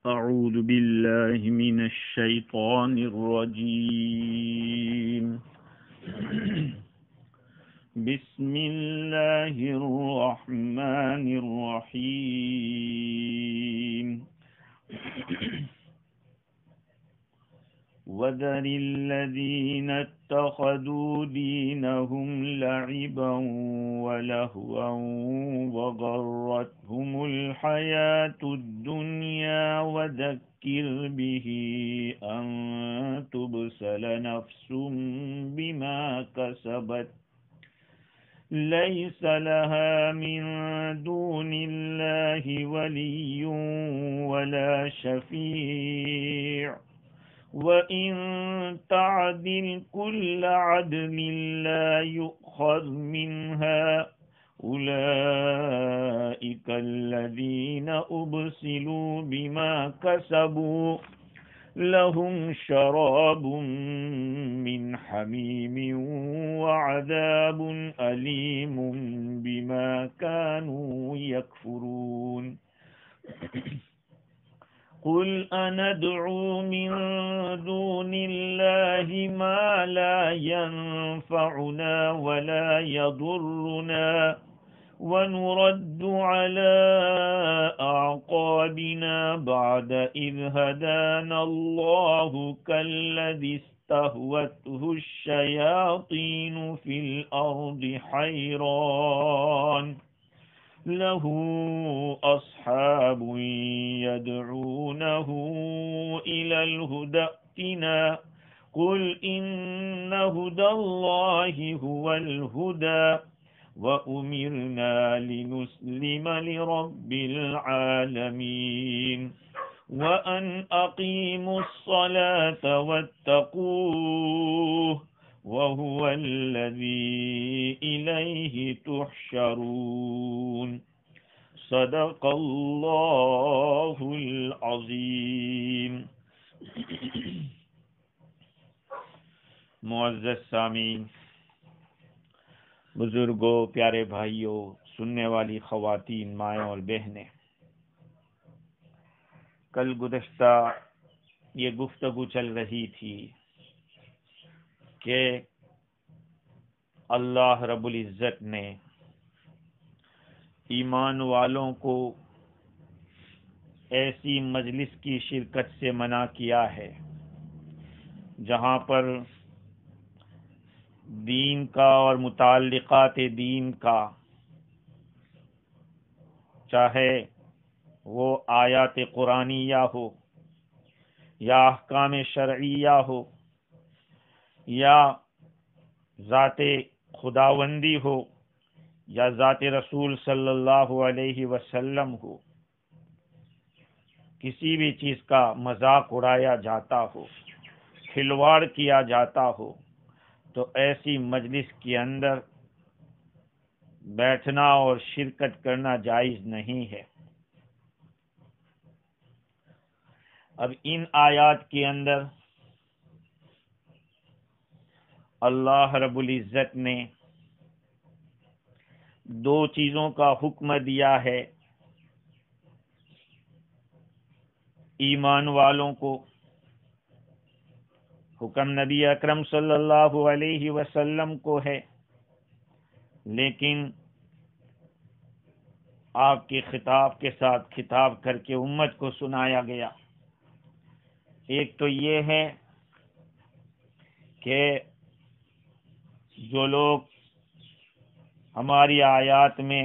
أعوذ بالله من الشيطان الرجيم بسم الله الرحمن الرحيم وذر الذين اتخذوا دينهم لعبا ولهوا وغرتهم الحياة الدنيا وذكر به أن تبسل نفس بما كسبت ليس لها من دون الله ولي ولا شفيع وَإِن تَعْدِلْ كُلَّ عَدْلٍ لَّا يُؤْخَذْ مِنْهَا أُولَئِكَ الَّذِينَ أُبْسِلُوا بِمَا كَسَبُوا لَهُمْ شَرَابٌ مِّنْ حَمِيمٍ وَعَذَابٌ أَلِيمٌ بِمَا كَانُوا يَكْفُرُونَ قل أندعو من دون الله ما لا ينفعنا ولا يضرنا ونرد على أعقابنا بعد إذ هدانا الله كالذي استهوته الشياطين في الأرض حيران له أصحاب يدعونه إلى الهدى ائتنا قل إن هدى الله هو الهدى وأمرنا لنسلم لرب العالمين وأن أقيموا الصلاة واتقوه وهو الذي إليه تحشرون صدق اللہ العظیم۔ معزز سامعین، بزرگوں، پیارے بھائیوں، سننے والی خواتین، مائیں اور بہنیں، کل گزشتہ یہ گفتگو چل رہی تھی کہ اللہ رب العزت نے ایمان والوں کو ایسی مجلس کی شرکت سے منع کیا ہے جہاں پر دین کا اور متعلقات دین کا، چاہے وہ آیات قرآنیہ ہو یا احکام شرعیہ ہو یا ذات خداوندی ہو یا ذات رسول صلی اللہ علیہ وسلم ہو، کسی بھی چیز کا مذاق اڑایا جاتا ہو، کھلواڑ کیا جاتا ہو، تو ایسی مجلس کے اندر بیٹھنا اور شرکت کرنا جائز نہیں ہے۔ اب ان آیات کے اندر اللہ رب العزت نے دو چیزوں کا حکم دیا ہے ایمان والوں کو۔ حکم نبی اکرم صلی اللہ علیہ وسلم کو ہے، لیکن آپ کے خطاب کے ساتھ خطاب کر کے امت کو سنایا گیا۔ ایک تو یہ ہے کہ جو لوگ ہماری آیات میں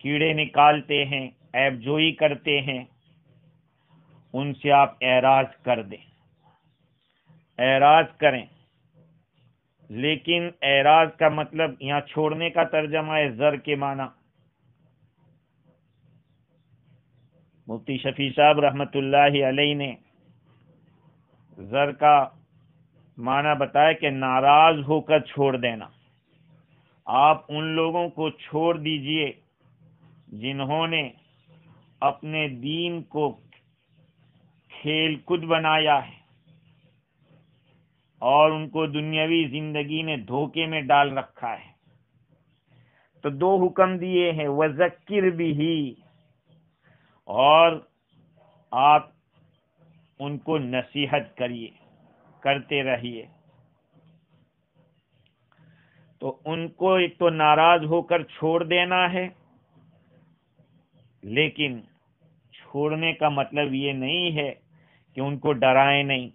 کیڑے نکالتے ہیں، عیب جوئی کرتے ہیں، ان سے آپ اعراض کر دیں، اعراض کریں۔ لیکن اعراض کا مطلب یہاں چھوڑنے کا ترجمہ ہے زر کے معنی۔ مفتی شفیع صاحب رحمۃ اللہ علیہ نے زر کا معنی بتایا کہ ناراض ہو کر چھوڑ دینا۔ آپ ان لوگوں کو چھوڑ دیجئے جنہوں نے اپنے دین کو کھیل کود بنایا ہے اور ان کو دنیاوی زندگی نے دھوکے میں ڈال رکھا ہے۔ تو دو حکم دیے ہیں، وَذَكِّرْ بِهِ، اور آپ ان کو نصیحت کرتے رہیے. تو ان کو ایک تو ناراض ہو کر چھوڑ دینا ہے، لیکن چھوڑنے کا مطلب یہ نہیں ہے کہ ان کو ڈرائیں نہیں،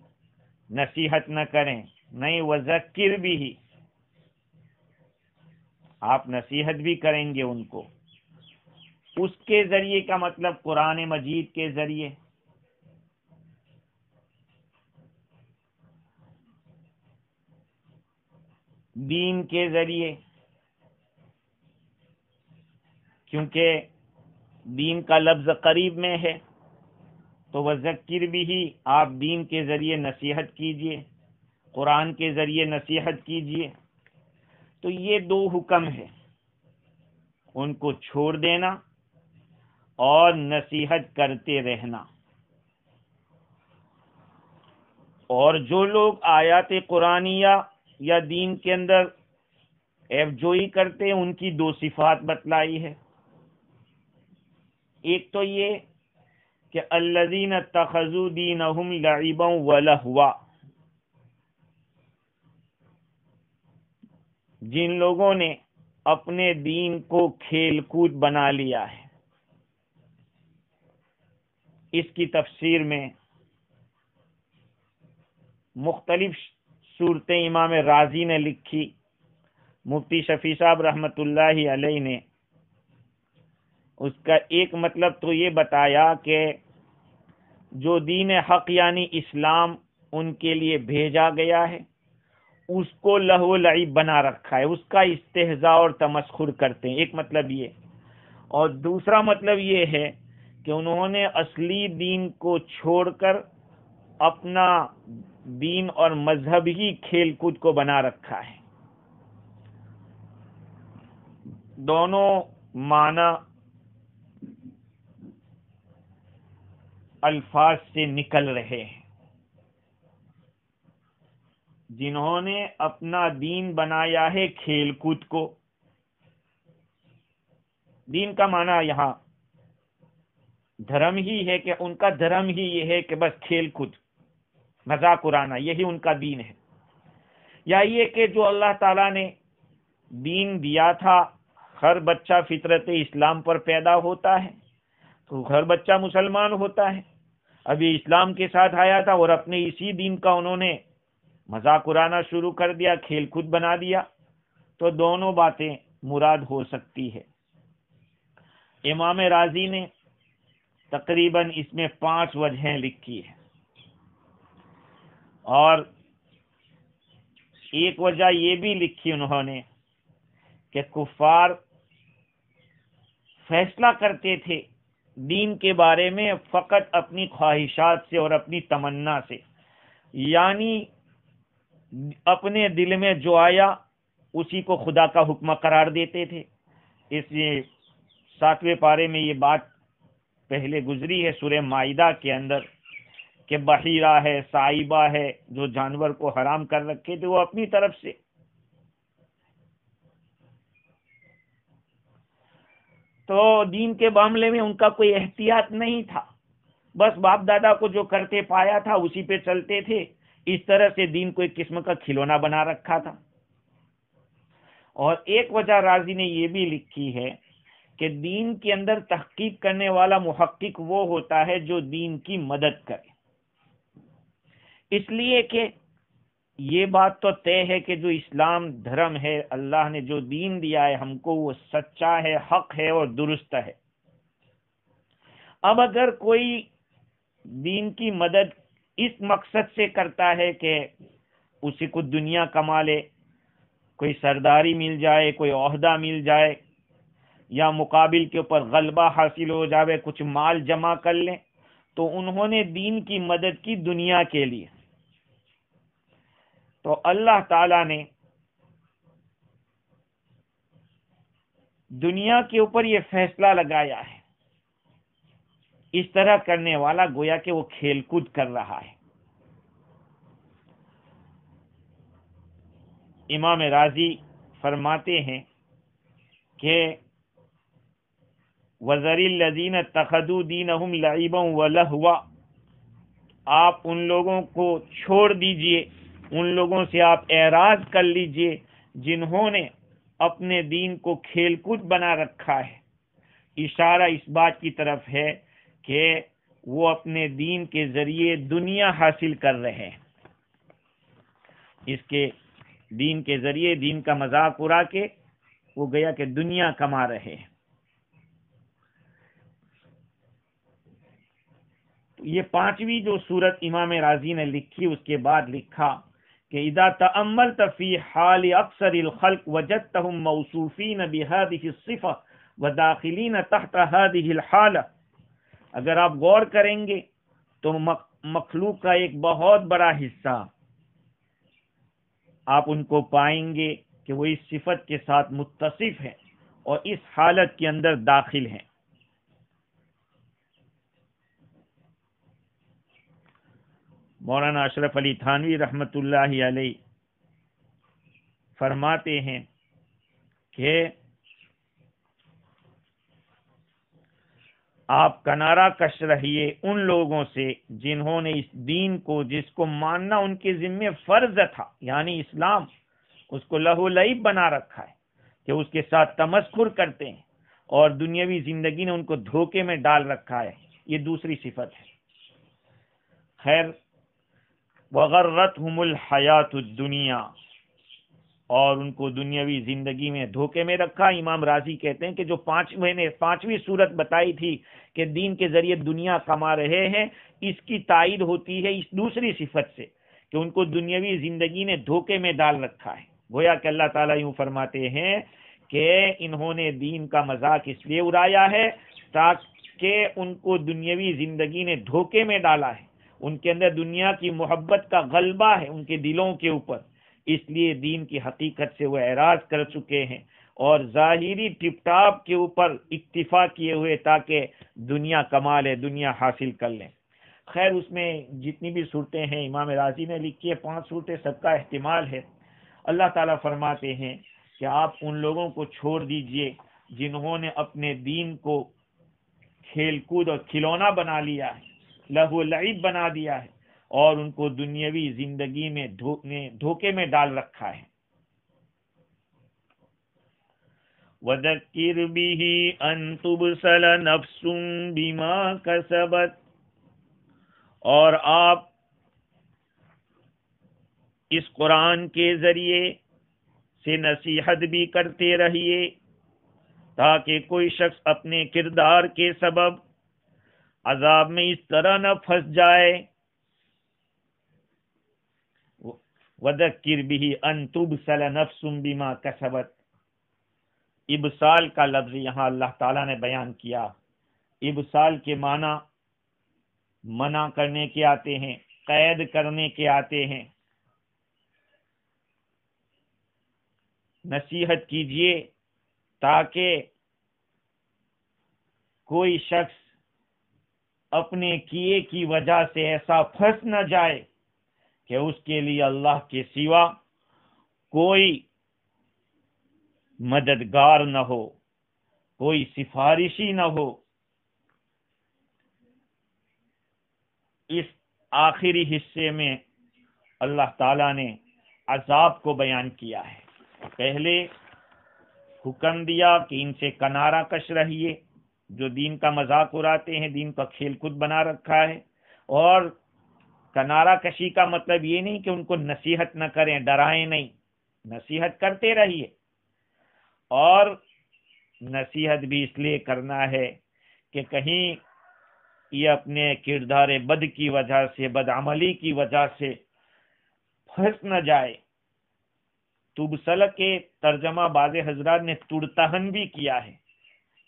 نصیحت نہ کریں، نہیں. وذکر بھی، آپ نصیحت بھی کریں گے ان کو. اس کے ذریعے کا مطلب قرآن مجید کے ذریعے، دین کے ذریعے، کیونکہ دین کا لفظ قریب میں ہے. تو وذکر بھی، آپ دین کے ذریعے نصیحت کیجئے، قرآن کے ذریعے نصیحت کیجئے. تو یہ دو حکم ہے، ان کو چھوڑ دینا اور نصیحت کرتے رہنا. اور جو لوگ آیات قرآنیہ یا دین کے اندر عیب جوئی کرتے ہیں، ان کی دو صفات بتلائی ہے. ایک تو یہ کہ الذین اتخذوا دینہم لعبا ولہوا، جن لوگوں نے اپنے دین کو کھیل کود بنا لیا ہے. اس کی تفسیر میں مختلف صورتیں امام رازی نے لکھی. مفتی شفیع صاحب رحمت اللہ علیہ نے اس کا ایک مطلب تو یہ بتایا کہ جو دین حق یعنی اسلام ان کے لیے بھیجا گیا ہے، اس کو لہو لعب بنا رکھا ہے، اس کا استہزاء اور تمسخر کرتے ہیں. ایک مطلب یہ. اور دوسرا مطلب یہ ہے کہ انہوں نے اصلی دین کو چھوڑ کر اپنا دین اور مذہب ہی کھیل کود کو بنا رکھا ہے. دونوں معنی الفاظ سے نکل رہے ہیں. جنہوں نے اپنا دین بنایا ہے کھیل کود کو. دین کا معنی یہاں دھرم ہی ہے، کہ ان کا دھرم ہی یہ ہے کہ بس کھیل کود، مذاق اڑانا، یہی ان کا دین ہے. یا یہ کہ جو اللہ تعالیٰ نے دین دیا تھا، ہر بچہ فطرت اسلام پر پیدا ہوتا ہے، تو ہر بچہ مسلمان ہوتا ہے. ابھی اسلام کے ساتھ آیا تھا اور اپنے اسی دین کا انہوں نے مذاق اڑانا شروع کر دیا، کھیل کود بنا دیا. تو دونوں باتیں مراد ہو سکتی ہے. امام رازی نے تقریباً اس میں 5 وجہیں لکھی ہیں. اور ایک وجہ یہ بھی لکھی انہوں نے کہ کفار فیصلہ کرتے تھے دین کے بارے میں فقط اپنی خواہشات سے اور اپنی تمنا سے، یعنی اپنے دل میں جو آیا اسی کو خدا کا حکم قرار دیتے تھے. اس لیے 7ویں پارے میں یہ بات پہلے گزری ہے سورہ مائدہ کے اندر کہ بحیرہ ہے، سائبہ ہے، جو جانور کو حرام کر رکھے تھے وہ اپنی طرف سے. تو دین کے معاملے میں ان کا کوئی احتیاط نہیں تھا، بس باپ دادا کو جو کرتے پایا تھا اسی پہ چلتے تھے. اس طرح سے دین کو ایک قسم کا کھلونا بنا رکھا تھا. اور ایک وجہ رازی نے یہ بھی لکھی ہے کہ دین کے اندر تحقیق کرنے والا محقق وہ ہوتا ہے جو دین کی مدد کرے. اس لیے کہ یہ بات تو طے ہے کہ جو اسلام دھرم ہے، اللہ نے جو دین دیا ہے ہم کو، وہ سچا ہے، حق ہے اور درست ہے. اب اگر کوئی دین کی مدد اس مقصد سے کرتا ہے کہ اسی کو دنیا کما لے، کوئی سرداری مل جائے، کوئی عہدہ مل جائے، یا مقابل کے اوپر غلبہ حاصل ہو جائے، کچھ مال جمع کر لیں، تو انہوں نے دین کی مدد کی دنیا کے لیے. تو اللہ تعالی نے دنیا کے اوپر یہ فیصلہ لگایا ہے، اس طرح کرنے والا گویا کہ وہ کھیل کود کر رہا ہے. امام رازی فرماتے ہیں کہ وَذَرِ الَّذِينَ اتَّخَذُوا دِينَهُمْ لَعِبًا وَلَهْوًا، آپ ان لوگوں کو چھوڑ دیجئے، ان لوگوں سے آپ اعراض کر لیجئے جنہوں نے اپنے دین کو کھیل کود بنا رکھا ہے۔ اشارہ اس بات کی طرف ہے کہ وہ اپنے دین کے ذریعے دنیا حاصل کر رہے ہیں، اس کے دین کے ذریعے دین کا مذاق اڑا کے وہ گیا کہ دنیا کما رہے ہیں۔ یہ پانچویں جو سورت امام رازی نے لکھی، اس کے بعد لکھا کہ اذا تأملت فی حال اکثر الخلق وجدتهم موصوفین بهذه الصفة وداخلین تحت هذه الحالة، اگر آپ غور کریں گے تو مخلوق کا ایک بہت بڑا حصہ آپ ان کو پائیں گے کہ وہ اس صفت کے ساتھ متصف ہیں اور اس حالت کے اندر داخل ہیں۔ مولانا اشرف علی تھانوی رحمت اللہ علیہ فرماتے ہیں کہ آپ کنارہ کش رہیے ان لوگوں سے جنہوں نے اس دین کو، جس کو ماننا ان کے ذمہ فرض تھا، یعنی اسلام، اس کو لہو و لعب بنا رکھا ہے کہ اس کے ساتھ تمسخر کرتے ہیں، اور دنیاوی زندگی نے ان کو دھوکے میں ڈال رکھا ہے۔ یہ دوسری صفت ہے۔ خیر، وَغَرَّتْهُمُ الْحَيَاةُ الدُّنْيَا، اور ان کو دنیاوی زندگی میں دھوکے میں رکھا۔ امام راضی کہتے ہیں کہ جو پانچویں صورت بتائی تھی کہ دین کے ذریعے دنیا کما رہے ہیں، اس کی تائید ہوتی ہے اس دوسری صفت سے کہ ان کو دنیاوی زندگی نے دھوکے میں ڈال رکھا ہے۔ گویا کہ اللہ تعالیٰ یوں فرماتے ہیں کہ انہوں نے دین کا مذاق اس لیے اڑایا ہے تاکہ ان کو دنیاوی زندگی نے دھوکے میں ڈالا ہے، ان کے اندر دنیا کی محبت کا غلبہ ہے ان کے دلوں کے اوپر، اس لیے دین کی حقیقت سے وہ اعراض کر چکے ہیں اور ظاہری ٹپ ٹاپ کے اوپر اکتفا کیے ہوئے تاکہ دنیا کما لے، دنیا حاصل کر لیں۔ خیر، اس میں جتنی بھی صورتیں ہیں امام راضی نے لکھی ہے، 5 صورتیں، سب کا احتمال ہے۔ اللہ تعالیٰ فرماتے ہیں کہ آپ ان لوگوں کو چھوڑ دیجئے جنہوں نے اپنے دین کو کھیل کود اور کھلونا بنا لیا ہے، لہو و لعب بنا دیا ہے، اور ان کو دنیاوی زندگی میں دھوکے میں ڈال رکھا ہے۔ وَذَكِّرْ بِهِ أَن تُبْسَلَ نَفْسٌ بِمَا كَسَبَتْ، اور آپ اس قرآن کے ذریعے سے نصیحت بھی کرتے رہیے تاکہ کوئی شخص اپنے کردار کے سبب عذاب میں اس طرح نہ پھنس جائے۔ وَذَكِّرْ بِهِ أَن تُبْسَلَ نَفْسٌ بِمَا كَسَبَتْ، ابسال کا لفظ یہاں اللہ تعالیٰ نے بیان کیا۔ ابسال کے معنی منع کرنے کے آتے ہیں، قید کرنے کے آتے ہیں۔ نصیحت کیجئے تاکہ کوئی شخص اپنے کیے کی وجہ سے ایسا پھنس نہ جائے کہ اس کے لیے اللہ کے سوا کوئی مددگار نہ ہو، کوئی سفارشی نہ ہو۔ اس آخری حصے میں اللہ تعالیٰ نے عذاب کو بیان کیا ہے۔ پہلے حکم دیا کہ ان سے کنارہ کش رہیے جو دین کا مذاق اڑاتے ہیں، دین کا کھیل کود بنا رکھا ہے، اور کنارہ کشی کا مطلب یہ نہیں کہ ان کو نصیحت نہ کریں، ڈرائیں نہیں، نصیحت کرتے رہیے، اور نصیحت بھی اس لیے کرنا ہے کہ کہیں یہ اپنے کردار بد کی وجہ سے، بدعملی کی وجہ سے پھنس نہ جائے۔ تبصلہ کے ترجمہ بعض حضرات نے تڑتہن بھی کیا ہے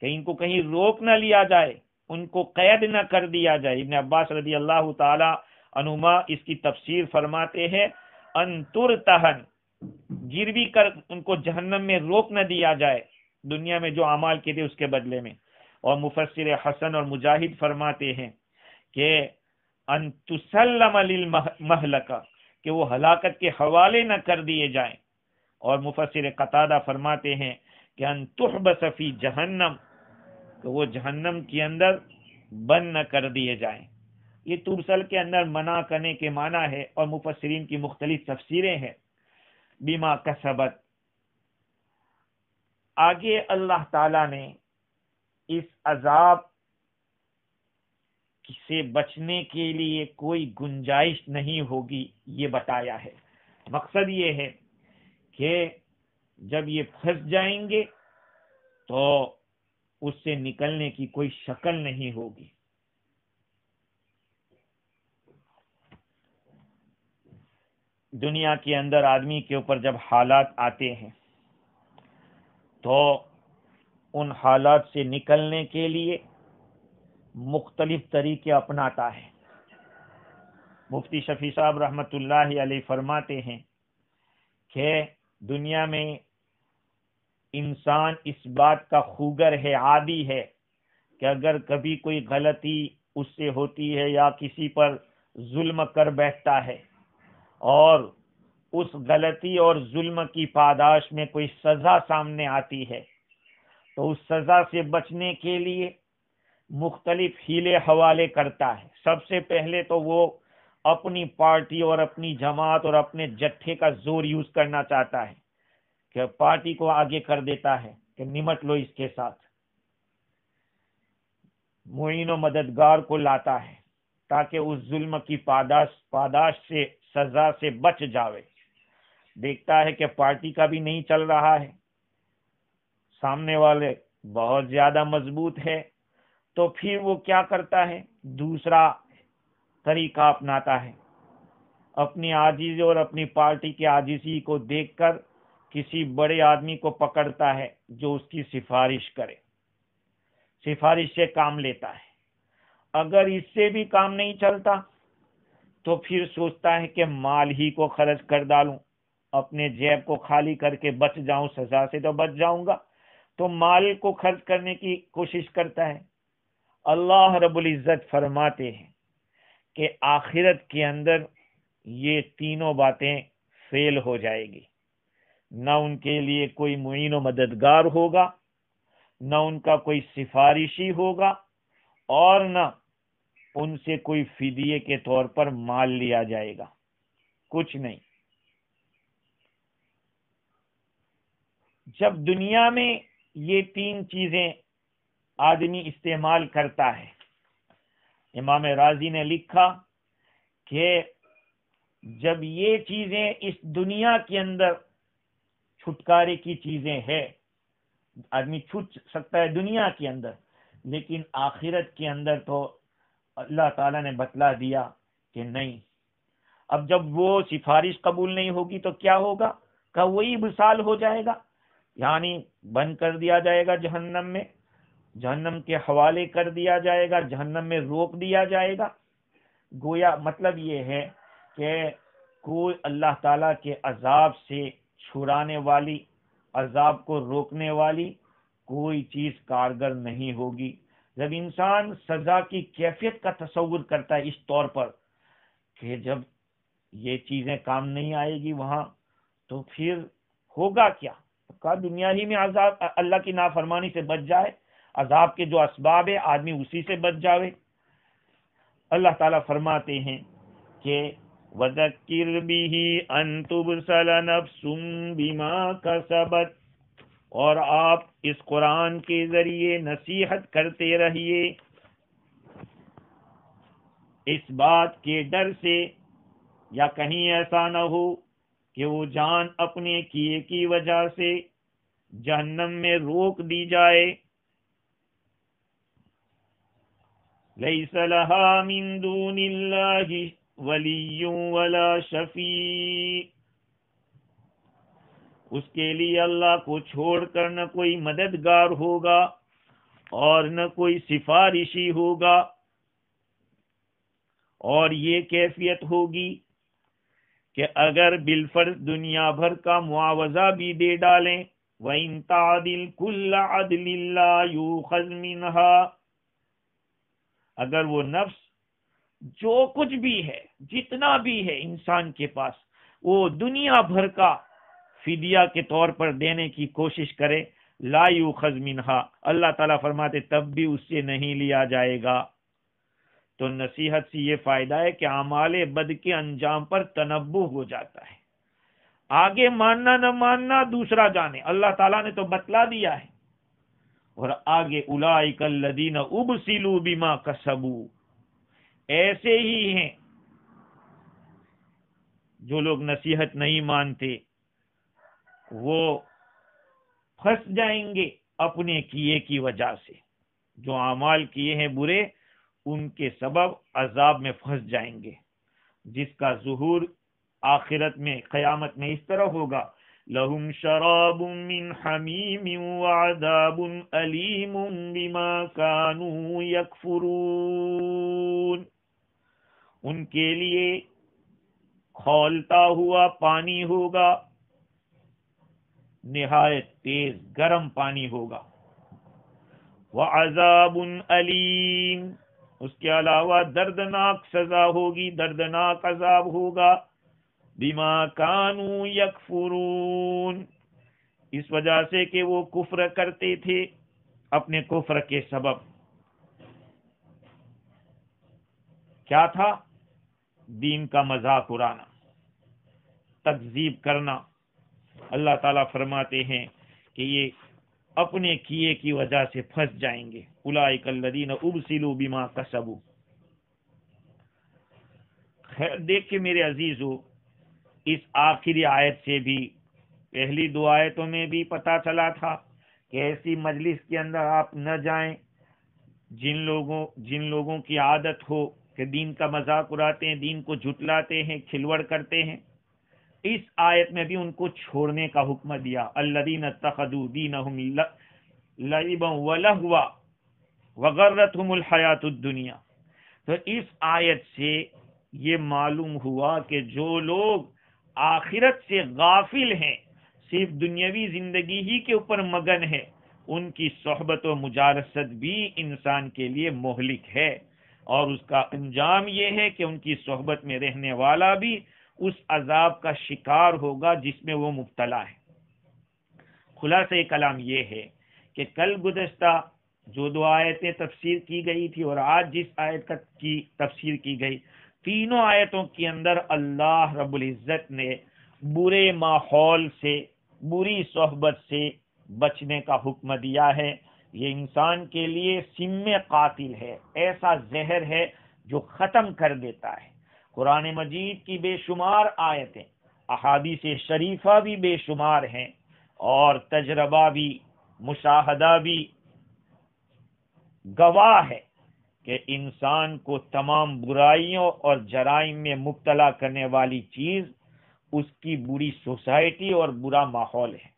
کہ ان کو کہیں روک نہ لیا جائے، ان کو قید نہ کر دیا جائے۔ ابن عباس رضی اللہ تعالی عنہما اس کی تفسیر فرماتے ہیں ان ترتہن، گروی کر ان کو جہنم میں روک نہ دیا جائے دنیا میں جو اعمال کے تھے اس کے بدلے میں۔ اور مفسر حسن اور مجاہد فرماتے ہیں کہ ان تسلم للمہلکہ، کہ وہ ہلاکت کے حوالے نہ کر دیے جائیں۔ اور مفسر قتادہ فرماتے ہیں کہ ان تحبس فی جہنم، کہ وہ جہنم کے اندر بند نہ کر دیے جائیں۔ یہ ترسل کے اندر منع کرنے کے معنی ہے، اور مفسرین کی مختلف تفسیریں ہیں۔ بما کسبت، آگے اللہ تعالی نے اس عذاب سے بچنے کے لیے کوئی گنجائش نہیں ہوگی یہ بتایا ہے۔ مقصد یہ ہے کہ جب یہ پھنس جائیں گے تو اس سے نکلنے کی کوئی شکل نہیں ہوگی۔ دنیا کے اندر آدمی کے اوپر جب حالات آتے ہیں تو ان حالات سے نکلنے کے لیے مختلف طریقے اپناتا ہے۔ مفتی شفیع صاحب رحمت اللہ علیہ فرماتے ہیں کہ دنیا میں انسان اس بات کا خوگر ہے، عادی ہے کہ اگر کبھی کوئی غلطی اس سے ہوتی ہے یا کسی پر ظلم کر بیٹھتا ہے اور اس غلطی اور ظلم کی پاداش میں کوئی سزا سامنے آتی ہے تو اس سزا سے بچنے کے لیے مختلف ہیلے حوالے کرتا ہے۔ سب سے پہلے تو وہ اپنی پارٹی اور اپنی جماعت اور اپنے جتھے کا زور یوز کرنا چاہتا ہے کہ پارٹی کو آگے کر دیتا ہے کہ نمٹ لو اس کے ساتھ، معین و مددگار کو لاتا ہے تاکہ اس ظلم کی پاداش سے، سزا سے بچ جاوے۔ دیکھتا ہے کہ پارٹی کا بھی نہیں چل رہا ہے، سامنے والے بہت زیادہ مضبوط ہے، تو پھر وہ کیا کرتا ہے؟ دوسرا طریقہ اپناتا ہے۔ اپنی عاجزی اور اپنی پارٹی کی عاجزی کو دیکھ کر کسی بڑے آدمی کو پکڑتا ہے جو اس کی سفارش کرے، سفارش سے کام لیتا ہے۔ اگر اس سے بھی کام نہیں چلتا تو پھر سوچتا ہے کہ مال ہی کو خرچ کر ڈالوں، اپنے جیب کو خالی کر کے بچ جاؤں، سزا سے تو بچ جاؤں گا، تو مال کو خرچ کرنے کی کوشش کرتا ہے۔ اللہ رب العزت فرماتے ہیں کہ آخرت کے اندر یہ تینوں باتیں فیل ہو جائے گی۔ نہ ان کے لیے کوئی معین و مددگار ہوگا، نہ ان کا کوئی سفارشی ہوگا، اور نہ ان سے کوئی فدیے کے طور پر مال لیا جائے گا، کچھ نہیں۔ جب دنیا میں یہ تین چیزیں آدمی استعمال کرتا ہے، امام راضی نے لکھا کہ جب یہ چیزیں اس دنیا کے اندر چھٹکارے کی چیزیں ہیں، آدمی چھٹ سکتا ہے دنیا کے اندر، لیکن آخرت کے اندر تو اللہ تعالیٰ نے بتلا دیا کہ نہیں۔ اب جب وہ سفارش قبول نہیں ہوگی تو کیا ہوگا؟ کہ وہی مثال ہو جائے گا، یعنی بند کر دیا جائے گا جہنم میں، جہنم کے حوالے کر دیا جائے گا، جہنم میں روک دیا جائے گا۔ گویا مطلب یہ ہے کہ کوئی اللہ تعالیٰ کے عذاب سے چھڑانے والی، عذاب کو روکنے والی کوئی چیز کارگر نہیں ہوگی۔ جب انسان سزا کی کیفیت کا تصور کرتا ہے اس طور پر کہ جب یہ چیزیں کام نہیں آئے گی وہاں، تو پھر ہوگا کیا؟ کا دنیا ہی میں عذاب، اللہ کی نافرمانی سے بچ جائے، عذاب کے جو اسباب ہے آدمی اسی سے بچ جاوے۔ اللہ تعالیٰ فرماتے ہیں کہ وَذَكِّرْ بِهِ أَن تُبْصَلَ نَفْسٌ بِمَا كَسَبَتْ، اور آپ اس قرآن کے ذریعے نصیحت کرتے رہیے اس بات کے ڈر سے یا کہیں ایسا نہ ہو کہ وہ جان اپنے کیے کی وجہ سے جہنم میں روک دی جائے۔ لیس لہا من دون اللہ ولی ولا شفیع، اس کے لیے اللہ کو چھوڑ کر نہ کوئی مددگار ہوگا اور نہ کوئی سفارشی ہوگا۔ اور یہ کیفیت ہوگی کہ اگر بالفرض دنیا بھر کا معاوضہ بھی دے ڈالیں، وَإِن تَعْدِلْ كُلَّ عَدْلٍ لَا يُؤْخَذْ مِنْهَا، اگر وہ نفس جو کچھ بھی ہے، جتنا بھی ہے انسان کے پاس، وہ دنیا بھر کا فدیہ کے طور پر دینے کی کوشش کرے لا یؤخذ منہا، اللہ تعالیٰ فرماتے تب بھی اس سے نہیں لیا جائے گا۔ تو نصیحت سے یہ فائدہ ہے کہ اعمال بد کے انجام پر تنبہ ہو جاتا ہے، آگے ماننا نہ ماننا دوسرا جانے، اللہ تعالیٰ نے تو بتلا دیا ہے۔ اور آگے اولئک الذین ابسلوا بما کسبوا، ایسے ہی ہیں جو لوگ نصیحت نہیں مانتے، وہ پھنس جائیں گے اپنے کیے کی وجہ سے، جو اعمال کیے ہیں برے ان کے سبب عذاب میں پھنس جائیں گے، جس کا ظہور آخرت میں قیامت میں اس طرح ہوگا، لَهُمْ شَرَابٌ مِّنْ حَمِيمٍ وَعَذَابٌ أَلِيمٌ بِمَا كَانُوا يَكْفُرُونَ، ان کے لیے کھولتا ہوا پانی ہوگا، نہایت تیز گرم پانی ہوگا، وَعَذَابٌ أَلِيمٌ، اس کے علاوہ دردناک سزا ہوگی، دردناک عذاب ہوگا، بما کانوا یکفرون، اس وجہ سے کہ وہ کفر کرتے تھے، اپنے کفر کے سبب کیا تھا؟ دین کا مذاق اڑانا، تکذیب کرنا۔ اللہ تعالیٰ فرماتے ہیں کہ یہ اپنے کیے کی وجہ سے پھنس جائیں گے، اولئک الذین ابسلوا بما کسبوا۔ خیر دیکھ کے میرے عزیزو، اس آخری آیت سے بھی پہلی دو آیتوں میں بھی پتا چلا تھا کہ ایسی مجلس کے اندر آپ نہ جائیں جن لوگوں کی عادت ہو کہ دین کا مذاق اڑاتے ہیں، دین کو جھٹلاتے ہیں، کھلوڑ کرتے ہیں۔ اس آیت میں بھی ان کو چھوڑنے کا حکم دیا، الذین اتخذوا دینہم لعبا ولہوا وغرتہم الحیات الدنیا۔ تو اس آیت سے یہ معلوم ہوا کہ جو لوگ آخرت سے غافل ہیں، صرف دنیاوی زندگی ہی کے اوپر مگن ہے، ان کی صحبت و مجالست بھی انسان کے لیے مہلک ہے، اور اس کا انجام یہ ہے کہ ان کی صحبت میں رہنے والا بھی اس عذاب کا شکار ہوگا جس میں وہ مبتلا ہے۔ خلاصہ کلام یہ ہے کہ کل گزشتہ جو دو آیتیں تفسیر کی گئی تھی اور آج جس آیت کی تفسیر کی گئی، تینوں آیتوں کے اندر اللہ رب العزت نے برے ماحول سے، بری صحبت سے بچنے کا حکم دیا ہے۔ یہ انسان کے لیے سم قاتل ہے، ایسا زہر ہے جو ختم کر دیتا ہے۔ قرآن مجید کی بے شمار آیتیں، احادیث شریفہ بھی بے شمار ہیں، اور تجربہ بھی، مشاہدہ بھی گواہ ہے کہ انسان کو تمام برائیوں اور جرائم میں مبتلا کرنے والی چیز اس کی بری سوسائٹی اور برا ماحول ہے،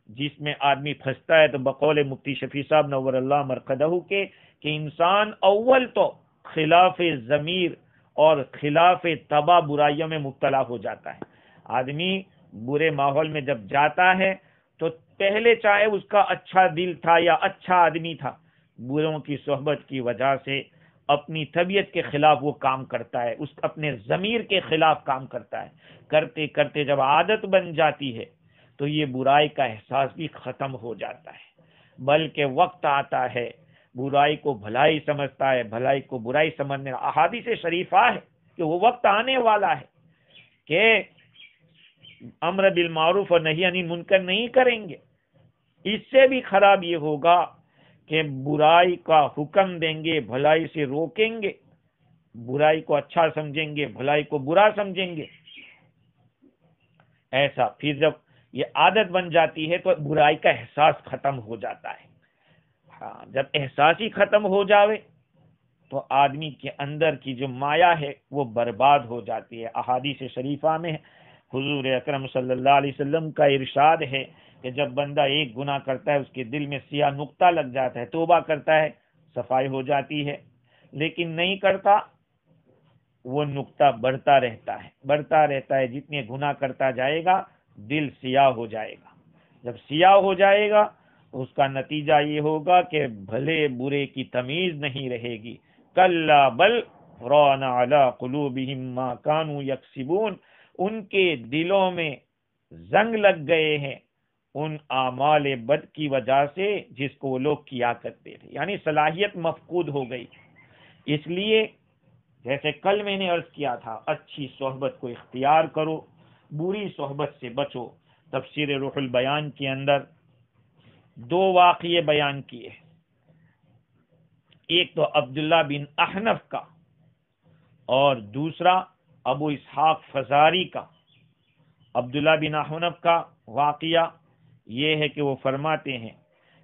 جس میں آدمی پھنستا ہے۔ تو بقول مفتی شفیع صاحب نور اللہ مرقدہ کے کہ انسان اول تو خلاف ضمیر اور خلاف طبع برائیوں میں مبتلا ہو جاتا ہے۔ آدمی برے ماحول میں جب جاتا ہے تو پہلے چاہے اس کا اچھا دل تھا یا اچھا آدمی تھا، بروں کی صحبت کی وجہ سے اپنی طبیعت کے خلاف وہ کام کرتا ہے، اس اپنے ضمیر کے خلاف کام کرتا ہے۔ کرتے کرتے جب عادت بن جاتی ہے تو یہ برائی کا احساس بھی ختم ہو جاتا ہے، بلکہ وقت آتا ہے برائی کو بھلائی سمجھتا ہے، بھلائی کو برائی سمجھنے۔ احادیث شریفہ ہے کہ وہ وقت آنے والا ہے کہ امر بالمعروف اور نہی عن المنکر نہیں کریں گے۔ اس سے بھی خراب یہ ہوگا کہ برائی کا حکم دیں گے، بھلائی سے روکیں گے، برائی کو اچھا سمجھیں گے، بھلائی کو برا سمجھیں گے۔ ایسا پھر جب یہ عادت بن جاتی ہے تو برائی کا احساس ختم ہو جاتا ہے۔ ہاں، جب احساس ہی ختم ہو جاوے تو آدمی کے اندر کی جو مایا ہے وہ برباد ہو جاتی ہے۔ احادیث شریفہ میں حضور اکرم صلی اللہ علیہ وسلم کا ارشاد ہے کہ جب بندہ ایک گناہ کرتا ہے اس کے دل میں سیاہ نقطہ لگ جاتا ہے، توبہ کرتا ہے صفائی ہو جاتی ہے، لیکن نہیں کرتا وہ نقطہ بڑھتا رہتا ہے۔ جتنے گناہ کرتا جائے گا دل سیاہ ہو جائے گا۔ جب سیاہ ہو جائے گا تو اس کا نتیجہ یہ ہوگا کہ بھلے برے کی تمیز نہیں رہے گی۔ کلا بل ران علی قلوبہم ما کانوا یکسبون، ان کے دلوں میں زنگ لگ گئے ہیں ان اعمال بد کی وجہ سے جس کو وہ لوگ کیا کرتے تھے، یعنی صلاحیت مفقود ہو گئی۔ اس لیے جیسے کل میں نے عرض کیا تھا، اچھی صحبت کو اختیار کرو، بری صحبت سے بچو۔ تفسیر روح البیان کے اندر 2 واقعے بیان کیے، ایک تو عبداللہ بن احنف کا اور دوسرا ابو اسحاق فزاری کا۔ عبداللہ بن احنف کا واقعہ یہ ہے کہ وہ فرماتے ہیں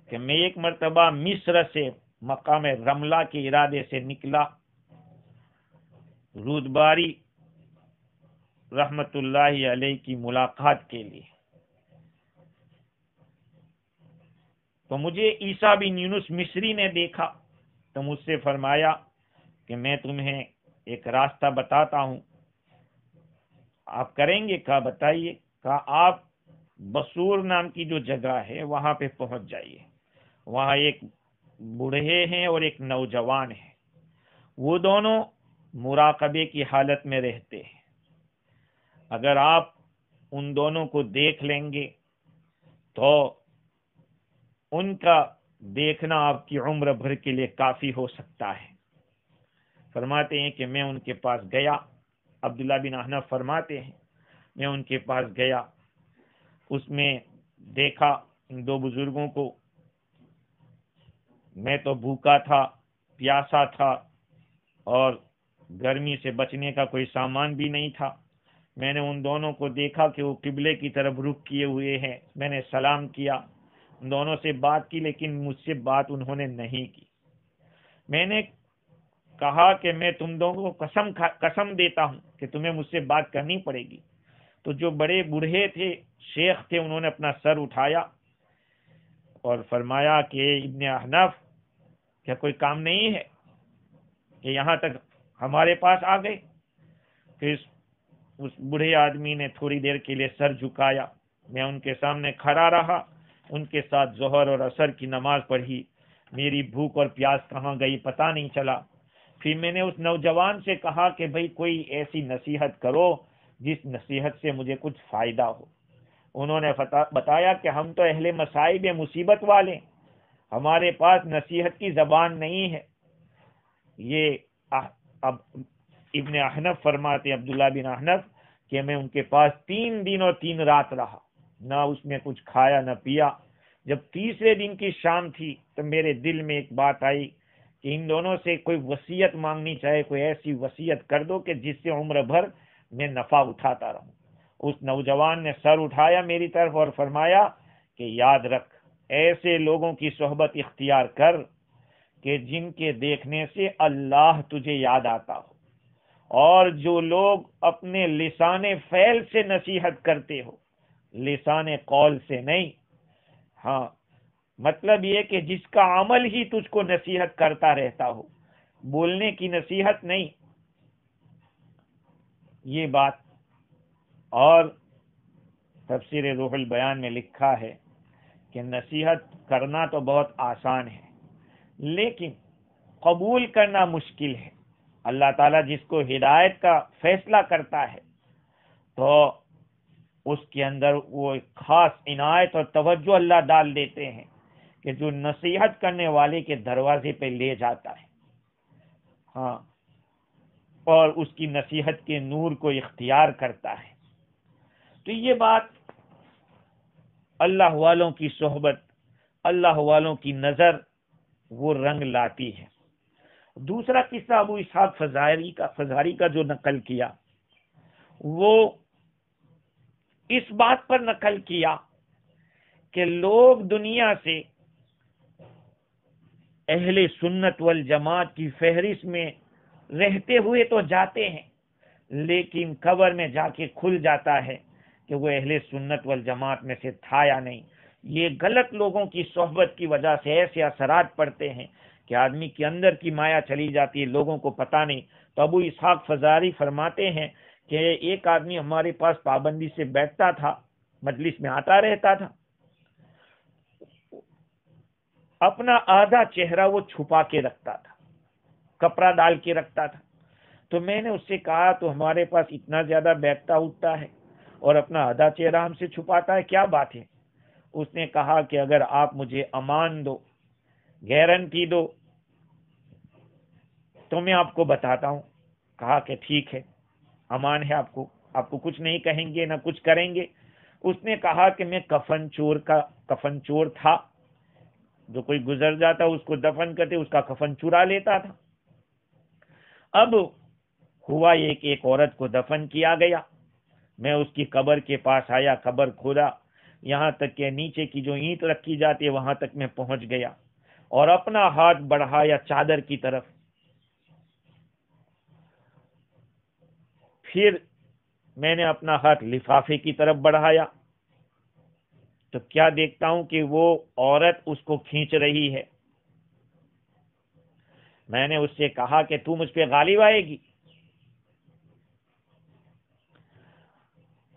کہ میں ایک مرتبہ مصر سے مقام رملہ کے ارادے سے نکلا، رودباری رحمت اللہ علیہ کی ملاقات کے لیے، تو مجھے عیسیٰ بن یونس مصری نے دیکھا تو مجھ سے فرمایا کہ میں تمہیں ایک راستہ بتاتا ہوں، آپ کریں گے؟ کہا بتائیے۔ کہا آپ بصور نام کی جو جگہ ہے وہاں پہ پہنچ جائیے، وہاں ایک بوڑھے ہیں اور ایک نوجوان ہے، وہ دونوں مراقبے کی حالت میں رہتے ہیں، اگر آپ ان دونوں کو دیکھ لیں گے تو ان کا دیکھنا آپ کی عمر بھر کے لیے کافی ہو سکتا ہے۔ فرماتے ہیں کہ میں ان کے پاس گیا، عبداللہ بن احنف فرماتے ہیں میں ان کے پاس گیا، اس میں دیکھا ان 2 بزرگوں کو، میں تو بھوکا تھا، پیاسا تھا اور گرمی سے بچنے کا کوئی سامان بھی نہیں تھا۔ میں نے ان دونوں کو دیکھا کہ وہ قبلے کی طرف رخ کیے ہوئے ہیں، میں نے سلام کیا، ان دونوں سے بات کی، لیکن مجھ سے بات انہوں نے نہیں کی۔ میں نے کہا کہ میں تم دونوں کو قسم دیتا ہوں کہ تمہیں مجھ سے بات کرنی پڑے گی۔ تو جو بڑے بوڑھے تھے، شیخ تھے، انہوں نے اپنا سر اٹھایا اور فرمایا کہ ابن احنف، کیا کوئی کام نہیں ہے کہ یہاں تک ہمارے پاس آ گئے؟ پھر اس بوڑھے آدمی نے تھوڑی دیر کے لیے سر جھکایا، میں ان کے سامنے کھڑا رہا، ان کے ساتھ ظہر اور عصر کی نماز پڑھی، میری بھوک اور پیاس کہاں گئی پتہ نہیں چلا۔ پھر میں نے اس نوجوان سے کہا کہ بھئی کوئی ایسی نصیحت کرو جس نصیحت سے مجھے کچھ فائدہ ہو۔ انہوں نے بتایا کہ ہم تو اہل مصائب مصیبت والے، ہمارے پاس نصیحت کی زبان نہیں ہے۔ یہ اب ابن احنف فرماتے، عبداللہ بن احنف، کہ میں ان کے پاس 3 دن اور 3 رات رہا، نہ اس میں کچھ کھایا نہ پیا۔ جب تیسرے دن کی شام تھی تو میرے دل میں ایک بات آئی کہ ان دونوں سے کوئی وصیت مانگنی چاہے، کوئی ایسی وصیت کر دو کہ جس سے عمر بھر میں نفع اٹھاتا رہوں۔ اس نوجوان نے سر اٹھایا میری طرف اور فرمایا کہ یاد رکھ، ایسے لوگوں کی صحبت اختیار کر کہ جن کے دیکھنے سے اللہ تجھے یاد آتا ہو، اور جو لوگ اپنے لسان فعل سے نصیحت کرتے ہو، لسان قول سے نہیں۔ ہاں، مطلب یہ کہ جس کا عمل ہی تجھ کو نصیحت کرتا رہتا ہو، بولنے کی نصیحت نہیں، یہ بات۔ اور تفسیر روح البیان میں لکھا ہے کہ نصیحت کرنا تو بہت آسان ہے، لیکن قبول کرنا مشکل ہے۔ اللہ تعالیٰ جس کو ہدایت کا فیصلہ کرتا ہے تو اس کے اندر وہ ایک خاص عنایت اور توجہ اللہ ڈال دیتے ہیں کہ جو نصیحت کرنے والے کے دروازے پہ لے جاتا ہے، ہاں، اور اس کی نصیحت کے نور کو اختیار کرتا ہے۔ تو یہ بات اللہ والوں کی صحبت، اللہ والوں کی نظر وہ رنگ لاتی ہے۔ دوسرا قصہ ابو اسحاق فزاری کا جو نقل کیا، وہ اس بات پر نقل کیا کہ لوگ دنیا سے اہل سنت والجماعت کی فہرست میں رہتے ہوئے تو جاتے ہیں، لیکن قبر میں جا کے کھل جاتا ہے کہ وہ اہل سنت والجماعت میں سے تھا یا نہیں۔ یہ غلط لوگوں کی صحبت کی وجہ سے ایسے اثرات پڑتے ہیں کہ آدمی کے اندر کی مایا چلی جاتی ہے، لوگوں کو پتہ نہیں۔ تو ابو اسحاق فزاری فرماتے ہیں کہ ایک آدمی ہمارے پاس پابندی سے بیٹھتا تھا، مجلس میں آتا رہتا تھا، اپنا آدھا چہرہ وہ چھپا کے رکھتا تھا، کپڑا ڈال کے رکھتا تھا۔ تو میں نے اس سے کہا تو ہمارے پاس اتنا زیادہ بیٹھتا اٹھتا ہے اور اپنا آدھا چہرہ ہم سے چھپاتا ہے، کیا بات ہے؟ اس نے کہا کہ اگر آپ مجھے امان دو، گارنٹی دو تو میں آپ کو بتاتا ہوں۔ کہا کہ ٹھیک ہے، امان ہے، آپ کو کچھ نہیں کہیں گے نہ کچھ کریں گے۔ اس نے کہا کہ میں کفن چور تھا، جو کوئی گزر جاتا اس کو دفن کرتے، اس کا کفن چرا لیتا تھا۔ اب ہوا یہ کہ ایک عورت کو دفن کیا گیا، میں اس کی قبر کے پاس آیا، قبر کھولا، یہاں تک کہ نیچے کی جو اینٹ رکھی جاتی ہے وہاں تک میں پہنچ گیا، اور اپنا ہاتھ بڑھایا چادر کی طرف۔ پھر میں نے اپنا ہاتھ لفافے کی طرف بڑھایا تو کیا دیکھتا ہوں کہ وہ عورت اس کو کھینچ رہی ہے۔ میں نے اس سے کہا کہ تو مجھ پہ غالب آئے گی؟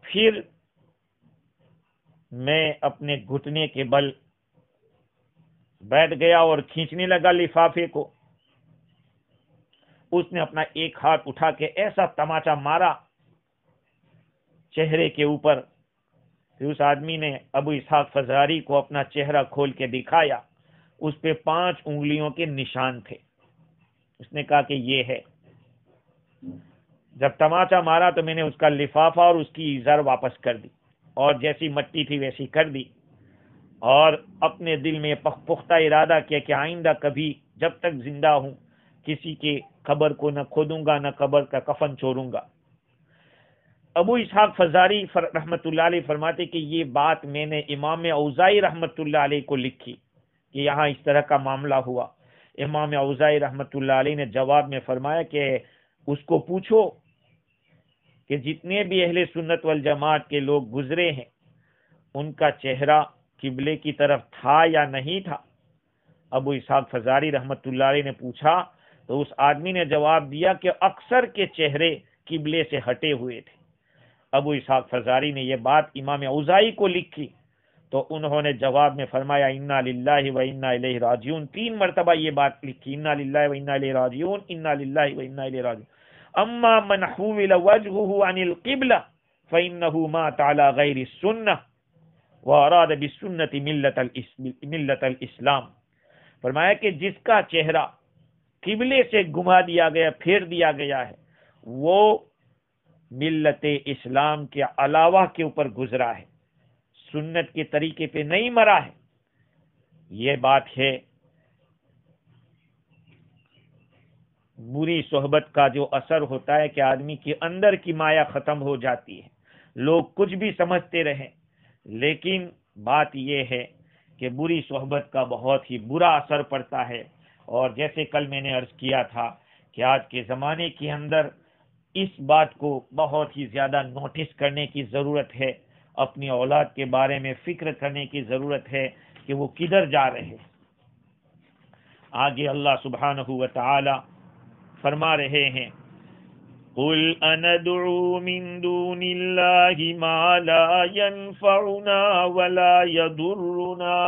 پھر میں اپنے گھٹنے کے بل بیٹھ گیا اور کھینچنے لگا لفافے کو۔ اس نے اپنا ایک ہاتھ اٹھا کے ایسا تماچا مارا چہرے کے اوپر کہ اس آدمی نے ابو اسحاق فزاری کو اپنا چہرہ کھول کے دکھایا، اس پہ 5 انگلیوں کے نشان تھے۔ اس نے کہا کہ یہ ہے۔ جب تماچا مارا تو میں نے اس کا لفافہ اور اس کی زر واپس کر دی، اور جیسی مٹی تھی ویسی کر دی، اور اپنے دل میں پختہ ارادہ کیا کہ آئندہ کبھی جب تک زندہ ہوں کسی کے قبر کو نہ کھودوں گا، نہ قبر کا کفن چوروں گا۔ ابو اسحاق فزاری رحمت اللہ علیہ فرماتے کہ یہ بات میں نے امام اوزائی رحمت اللہ علیہ کو لکھی کہ یہاں اس طرح کا معاملہ ہوا۔ امام اوزائی رحمت اللہ علیہ نے جواب میں فرمایا کہ اس کو پوچھو کہ جتنے بھی اہل سنت والجماعت کے لوگ گزرے ہیں ان کا چہرہ قبلے کی طرف تھا یا نہیں تھا؟ ابو اسحاق فزاری رحمت اللہ علیہ نے پوچھا تو اس آدمی نے جواب دیا کہ اکثر کے چہرے قبلے سے ہٹے ہوئے تھے۔ ابو اسحاق فزاری نے یہ بات امام اوزائی کو لکھی تو انہوں نے جواب میں فرمایا انا للہ و انا الیہ راجعون، 3 مرتبہ یہ بات لکھی، انا للہ و انا الیہ راجعون، انا للہ و انا الیہ راجعون۔ اما من حول وجهه عن القبلہ فانه مات على غیر السنہ واراد بالسنة ملت الاسلام۔ فرمایا کہ جس کا چہرہ قبلے سے گھما دیا گیا، پھیر دیا گیا ہے، وہ ملت اسلام کے علاوہ کے اوپر گزرا ہے، سنت کے طریقے پہ نہیں مرا ہے۔ یہ بات ہے بری صحبت کا جو اثر ہوتا ہے کہ آدمی کے اندر کی مایا ختم ہو جاتی ہے، لوگ کچھ بھی سمجھتے رہیں، لیکن بات یہ ہے کہ بری صحبت کا بہت ہی برا اثر پڑتا ہے۔ اور جیسے کل میں نے عرض کیا تھا کہ آج کے زمانے کے اندر اس بات کو بہت ہی زیادہ نوٹس کرنے کی ضرورت ہے، اپنی اولاد کے بارے میں فکر کرنے کی ضرورت ہے کہ وہ کدھر جا رہے ہیں۔ آگے اللہ سبحانہ و تعالی فرما رہے ہیں قُلْ أَنَدْعُو مِن دُونِ اللَّهِ مَا لَا يَنفَعُنَا وَلَا يَضُرُّنَا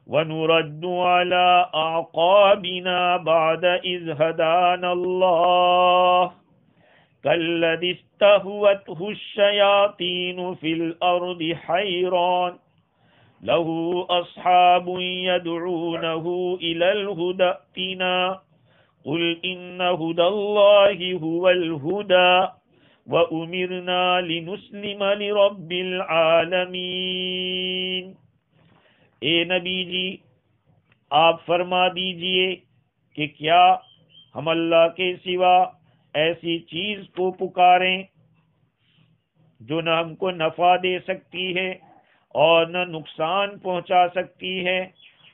وَنُرَدُّ عَلَىٰ أَعْقَابِنَا بَعْدَ إِذْ هَدَانَا اللَّهُ كَالَّذِي اسْتَهْوَتْهُ الشَّيَاطِينُ فِي الْأَرْضِ حَيْرَانٌ لَهُ أَصْحَابٌ يَدْعُونَهُ إِلَى الْهُدَى ائْتِنَا قُلْ إِنَّ هُدَى اللَّهِ هُوَ الْهُدَى وَأُمِرْنَا لِنُسْلِمَ لِرَبِّ الْعَالَمِينَ۔ اے نبی جی آپ فرما دیجئے کہ کیا ہم اللہ کے سوا ایسی چیز کو پکاریں جو نہ ہم کو نفع دے سکتی ہے اور نہ نقصان پہنچا سکتی ہے،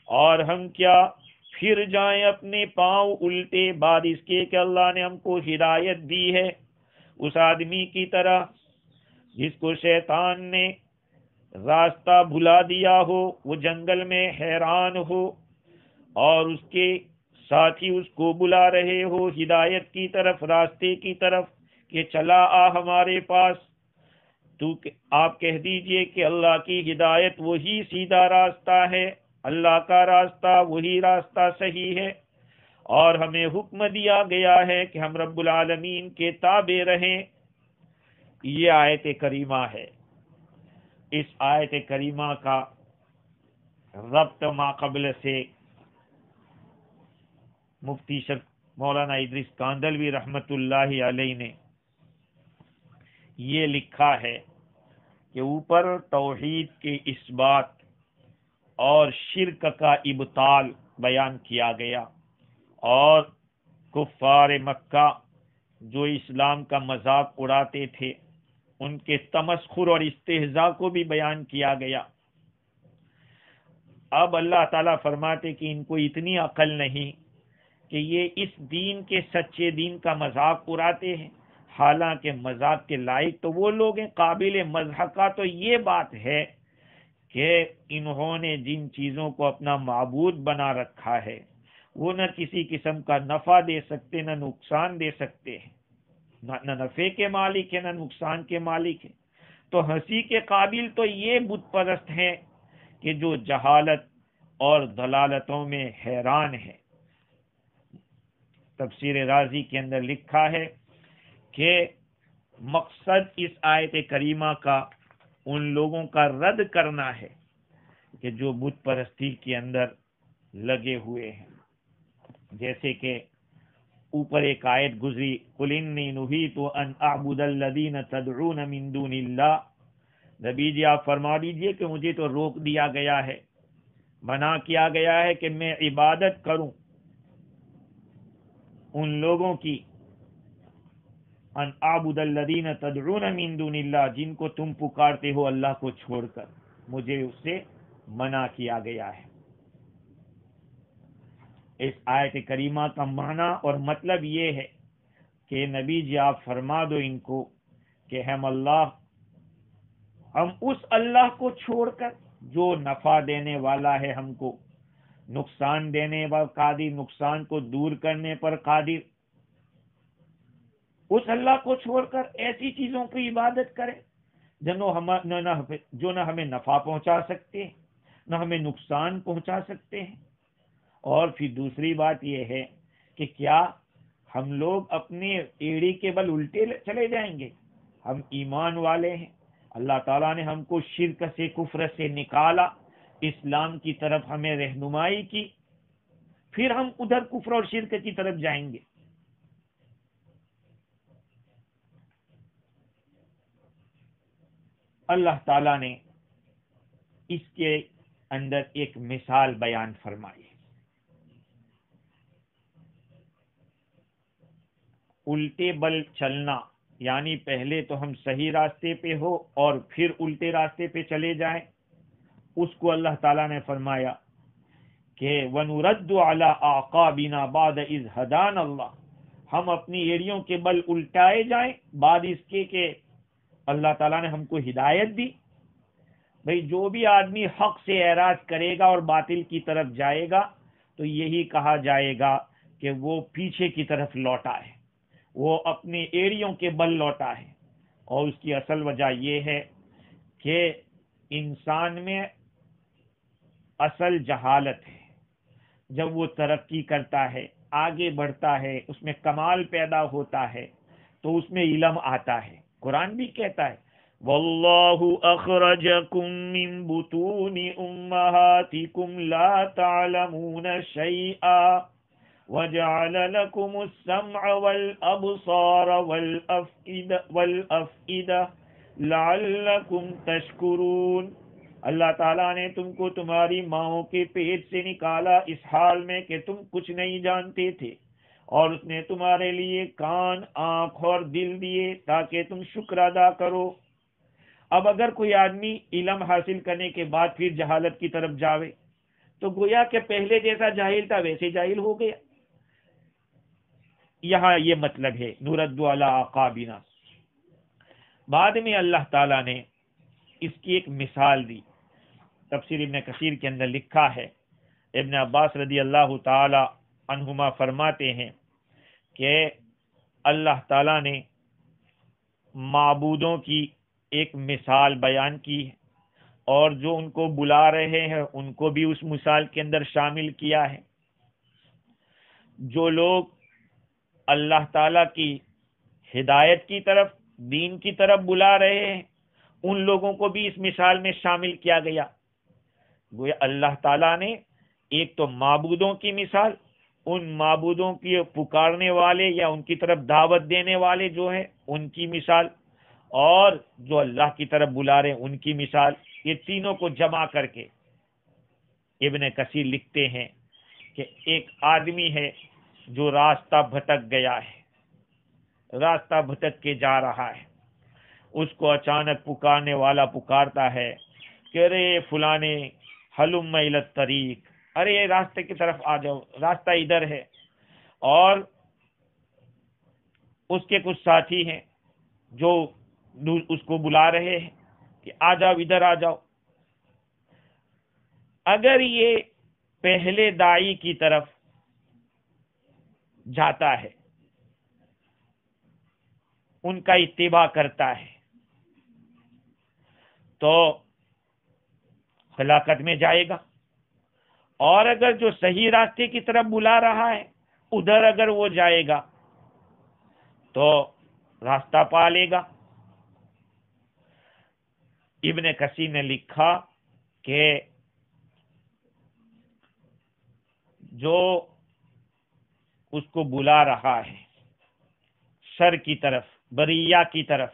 اور ہم کیا پھر جائیں اپنے پاؤں الٹے بعد اس کے کہ اللہ نے ہم کو ہدایت دی ہے، اس آدمی کی طرح جس کو شیطان نے راستہ بھلا دیا ہو، وہ جنگل میں حیران ہو اور اس کے ساتھی اس کو بلا رہے ہو ہدایت کی طرف، راستے کی طرف کہ چلا آ ہمارے پاس، تو آپ کہہ دیجئے کہ اللہ کی ہدایت وہی سیدھا راستہ ہے، اللہ کا راستہ وہی راستہ صحیح ہے، اور ہمیں حکم دیا گیا ہے کہ ہم رب العالمین کے تابع رہیں۔ یہ آیت کریمہ ہے۔ اس آیت کریمہ کا ربط ما قبل سے مفتی مولانا ادریس کاندلوی رحمت اللہ علیہ نے یہ لکھا ہے کہ اوپر توحید کے اثبات اور شرک کا ابطال بیان کیا گیا، اور کفار مکہ جو اسلام کا مذاق اڑاتے تھے ان کے تمسخر اور استہزاء کو بھی بیان کیا گیا۔ اب اللہ تعالیٰ فرماتے کہ ان کو اتنی عقل نہیں کہ یہ اس دین کے سچے دین کا مذاق اڑاتے ہیں، حالانکہ مذاق کے لائق تو وہ لوگ ہیں، قابل مذاق کا تو یہ بات ہے کہ انہوں نے جن چیزوں کو اپنا معبود بنا رکھا ہے وہ نہ کسی قسم کا نفع دے سکتے نہ نقصان دے سکتے ہیں، نہ نفع کے مالک ہے نہ نقصان کے مالک ہے، تو ہنسی کے قابل تو یہ بت پرست ہیں کہ جو جہالت اور ضلالتوں میں حیران ہے۔ تفسیر رازی کے اندر لکھا ہے کہ مقصد اس آیت کریمہ کا ان لوگوں کا رد کرنا ہے کہ جو بت پرستی کے اندر لگے ہوئے ہیں، جیسے کہ اوپر ایک آیت گزری، قُلْ إِنِّي نُهِيتُ أَنْ أَعْبُدَ الَّذِينَ تَدْعُونَ مِن دُونِ اللَّهِ، نبی جی آپ فرما دیجئے کہ مجھے تو روک دیا گیا ہے، منع کیا گیا ہے کہ میں عبادت کروں ان لوگوں کی، ان اعبد الذین تدعون من دون اللہ، جن کو تم پکارتے ہو اللہ کو چھوڑ کر، مجھے اس سے منع کیا گیا ہے۔ اس آیت کریمہ کا معنی اور مطلب یہ ہے کہ نبی جی آپ فرما دو ان کو کہ ہم اس اللہ کو چھوڑ کر جو نفع دینے والا ہے، ہم کو نقصان دینے پر قادر، نقصان کو دور کرنے پر قادر، اس اللہ کو چھوڑ کر ایسی چیزوں کی عبادت کریں جو نہ ہمیں نفع پہنچا سکتے ہیں نہ ہمیں نقصان پہنچا سکتے ہیں۔ اور پھر دوسری بات یہ ہے کہ کیا ہم لوگ اپنے ایڑی کے بل الٹے چلے جائیں گے؟ ہم ایمان والے ہیں، اللہ تعالیٰ نے ہم کو شرک سے، کفر سے نکالا، اسلام کی طرف ہمیں رہنمائی کی، پھر ہم ادھر کفر اور شرک کی طرف جائیں گے؟ اللہ تعالیٰ نے اس کے اندر ایک مثال بیان فرمائی، الٹے بل چلنا، یعنی پہلے تو ہم صحیح راستے پہ ہو اور پھر الٹے راستے پہ چلے جائیں، اس کو اللہ تعالیٰ نے فرمایا کہ وَنُرَدُّ عَلَىٰ أَعْقَابِنَا بَعْدَ إِذْ هَدَانَ اللَّهُ، ہم اپنی ایڑیوں کے بل الٹائے جائیں بعد اس کے کہ اللہ تعالیٰ نے ہم کو ہدایت دی۔ بھئی جو بھی آدمی حق سے اعراض کرے گا اور باطل کی طرف جائے گا تو یہی کہا جائے گا کہ وہ پیچھے کی طرف لوٹا ہے، وہ اپنی ایڑیوں کے بل لوٹا ہے۔ اور اس کی اصل وجہ یہ ہے کہ انسان میں اصل جہالت ہے، جب وہ ترقی کرتا ہے، آگے بڑھتا ہے، اس میں کمال پیدا ہوتا ہے تو اس میں علم آتا ہے۔ قرآن بھی کہتا ہے وَاللَّهُ أَخْرَجَكُم مِّن بُطُونِ أُمَّهَاتِكُمْ لَا تَعْلَمُونَ شَيْئًا وَجَعَلَ لَكُمُ السَّمْعَ وَالْأَبْصَارَ وَالْأَفْئِدَةَ لَعَلَّكُمْ تَشْكُرُونَ۔ اللہ تعالیٰ نے تم کو تمہاری ماؤں کے پیٹ سے نکالا اس حال میں کہ تم کچھ نہیں جانتے تھے، اور اس نے تمہارے لیے کان، آنکھ اور دل دیے تاکہ تم شکر ادا کرو۔ اب اگر کوئی آدمی علم حاصل کرنے کے بعد پھر جہالت کی طرف جاوے تو گویا کہ پہلے جیسا جاہل تھا ویسے جاہل ہو گیا۔ یہاں یہ مطلب ہے نُرَدُّ عَلَىٰ أَعْقَابِنَا۔ بعد میں اللہ تعالیٰ نے اس کی ایک مثال دی، تفسیر ابن کثیر کے اندر لکھا ہے، ابن عباس رضی اللہ تعالی عنہما فرماتے ہیں کہ اللہ تعالیٰ نے معبودوں کی ایک مثال بیان کی ہے، اور جو ان کو بلا رہے ہیں ان کو بھی اس مثال کے اندر شامل کیا ہے۔ جو لوگ اللہ تعالیٰ کی ہدایت کی طرف، دین کی طرف بلا رہے ہیں ان لوگوں کو بھی اس مثال میں شامل کیا گیا۔ گویا اللہ تعالیٰ نے ایک تو معبودوں کی مثال، ان معبودوں کی پکارنے والے یا ان کی طرف دعوت دینے والے جو ہیں ان کی مثال، اور جو اللہ کی طرف بلا رہے ان کی مثال، یہ تینوں کو جمع کر کے ابن کثیر لکھتے ہیں کہ ایک آدمی ہے جو راستہ بھٹک گیا ہے، راستہ بھٹک کے جا رہا ہے، اس کو اچانک پکارنے والا پکارتا ہے کہ رے فلانے حلم الی الطریق، ارے راستے کی طرف آ جاؤ، راستہ ادھر ہے، اور اس کے کچھ ساتھی ہیں جو اس کو بلا رہے ہیں کہ آ جاؤ، ادھر آ جاؤ۔ اگر یہ پہلے داعی کی طرف جاتا ہے، ان کا اتباع کرتا ہے، تو ہلاکت میں جائے گا، اور اگر جو صحیح راستے کی طرف بلا رہا ہے ادھر اگر وہ جائے گا تو راستہ پا لے گا۔ ابن کثیر نے لکھا کہ جو اس کو بلا رہا ہے شر کی طرف، بریہ کی طرف،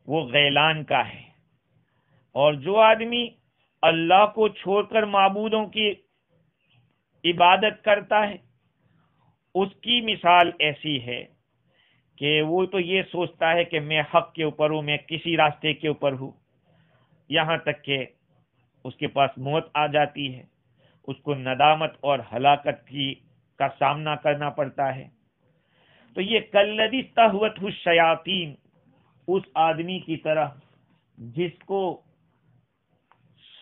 وہ غیلان کا ہے، اور جو آدمی اللہ کو چھوڑ کر معبودوں کی عبادت کرتا ہے اس کی مثال ایسی ہے کہ وہ تو یہ سوچتا ہے کہ میں حق کے اوپر ہوں، میں کسی راستے کے اوپر ہوں، یہاں تک کہ اس کے پاس موت آ جاتی ہے، اس کو ندامت اور ہلاکت کا سامنا کرنا پڑتا ہے۔ تو یہ کلذی استہوتہ الشیاطین، اس آدمی کی طرح جس کو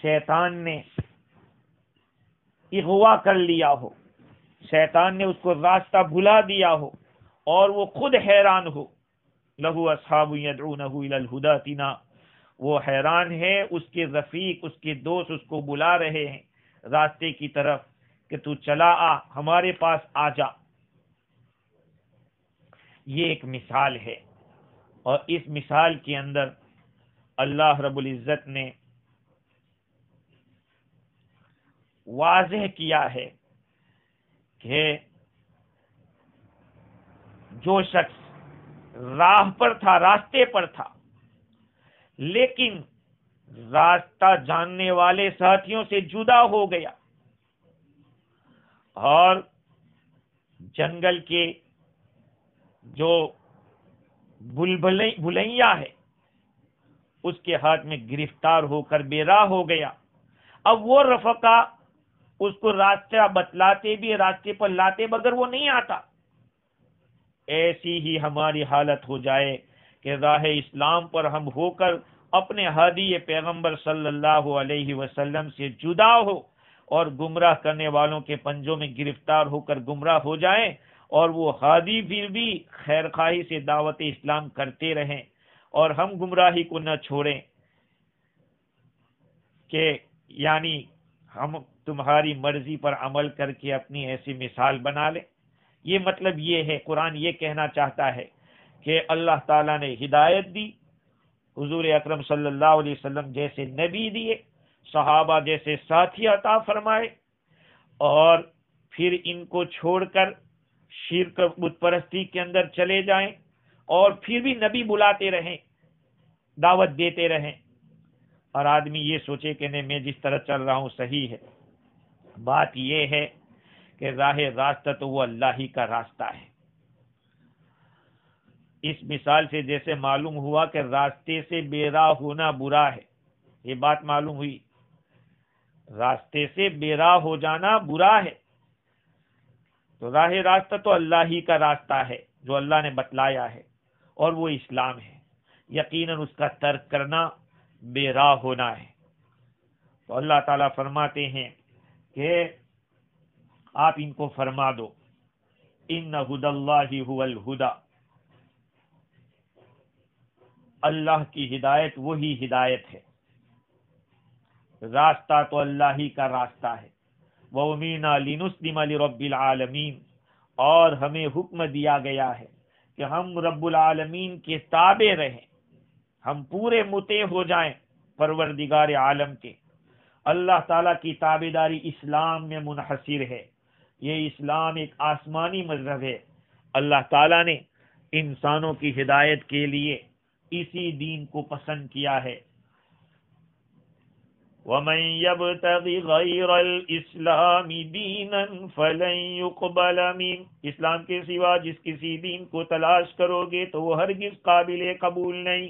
شیطان نے اغوا کر لیا ہو، شیطان نے اس کو راستہ بھلا دیا ہو اور وہ خود حیران ہو، لہو اصحاب یدعونہ الی الہدی ائتنا، وہ حیران ہے، اس کے رفیق، اس کے دوست اس کو بلا رہے ہیں راستے کی طرف کہ تو چلا آ، ہمارے پاس آ جا۔ یہ ایک مثال ہے، اور اس مثال کے اندر اللہ رب العزت نے واضح کیا ہے کہ جو شخص راہ پر تھا، راستے پر تھا، لیکن راستہ جاننے والے ساتھیوں سے جدا ہو گیا اور جنگل کے جو بلبلیاں ہے اس کے ہاتھ میں گرفتار ہو کر بے راہ ہو گیا۔ اب وہ رفقا اس کو راستہ بتلاتے بھی، راستے پر لاتے، مگر وہ نہیں آتا۔ ایسی ہی ہماری حالت ہو جائے کہ راہ اسلام پر ہم ہو کر اپنے ہادی پیغمبر صلی اللہ علیہ وسلم سے جدا ہو اور گمراہ کرنے والوں کے پنجوں میں گرفتار ہو کر گمراہ ہو جائیں، اور وہ ہادی پھر بھی خیر خواہی سے دعوت اسلام کرتے رہیں اور ہم گمراہی کو نہ چھوڑیں کہ یعنی ہم تمہاری مرضی پر عمل کر کے اپنی ایسی مثال بنا لیں۔ یہ مطلب یہ ہے، قرآن یہ کہنا چاہتا ہے کہ اللہ تعالیٰ نے ہدایت دی، حضور اکرم صلی اللہ علیہ وسلم جیسے نبی دیے، صحابہ جیسے ساتھی عطا فرمائے، اور پھر ان کو چھوڑ کر شرک بت پرستی کے اندر چلے جائیں، اور پھر بھی نبی بلاتے رہیں، دعوت دیتے رہیں، اور آدمی یہ سوچے کہ نہیں میں جس طرح چل رہا ہوں صحیح ہے۔ بات یہ ہے کہ راہ راستہ تو وہ اللہ ہی کا راستہ ہے۔ اس مثال سے جیسے معلوم ہوا کہ راستے سے بے راہ ہونا برا ہے، یہ بات معلوم ہوئی، راستے سے بے راہ ہو جانا برا ہے، تو راہ راستہ تو اللہ ہی کا راستہ ہے جو اللہ نے بتلایا ہے، اور وہ اسلام ہے، یقیناً اس کا ترک کرنا بے راہ ہونا ہے۔ تو اللہ تعالیٰ فرماتے ہیں کہ آپ ان کو فرما دو، ان ھدی اللہ ھو الھدی، اللہ کی ہدایت وہی ہدایت ہے، راستہ تو اللہ ہی کا راستہ ہے۔ وَأُمِرْنَا لِنُسْلِمَ لِرَبِّ الْعَالَمِينَ، اور ہمیں حکم دیا گیا ہے کہ ہم رب العالمین کے تابع رہیں، ہم پورے مطیع ہو جائیں پروردگار عالم کے، اللہ تعالیٰ کی تابعداری اسلام میں منحصر ہے. یہ اسلام ایک آسمانی مذہب ہے. اللہ تعالیٰ نے انسانوں کی ہدایت کے لیے اسی دین کو پسند کیا ہے. وَمَن يَبْتَغِ غَيْرَ الْإِسْلَامِ دِينًا فَلَن يُقْبَلَ مِنْهُ، اسلام کے سوا جس کسی دین کو تلاش کرو گے تو وہ ہرگز قابل قبول نہیں.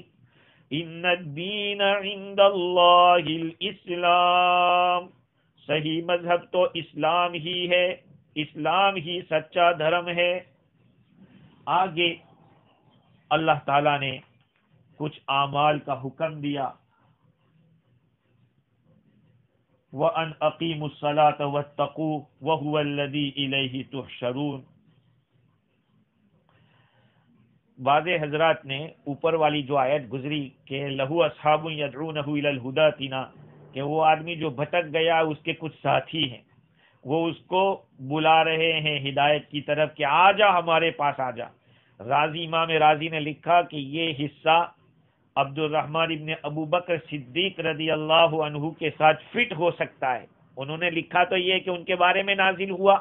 ان الدین عند اللہ الاسلام، صحیح مذہب تو اسلام ہی ہے، اسلام ہی سچا دھرم ہے. آگے اللہ تعالیٰ نے کچھ اعمال کا حکم دیا. وَأَنْ أَقِيمُوا الصَّلَاةَ وَاتَّقُوهُ وَهُوَ الَّذِي إِلَيْهِ تُحْشَرُونَ. بعض حضرات نے اوپر والی جو آیت گزری کہ لہو اصحاب یدعونہ الی الہدی اتنا، کہ وہ آدمی جو بھٹک گیا اس کے کچھ ساتھی ہیں، وہ اس کو بلا رہے ہیں ہدایت کی طرف کہ آ جا ہمارے پاس آ جا. راضی امام راضی نے لکھا کہ یہ حصہ عبد الرحمن ابن ابو بکر صدیق رضی اللہ عنہ کے ساتھ فٹ ہو سکتا ہے. انہوں نے لکھا تو یہ کہ ان کے بارے میں نازل ہوا،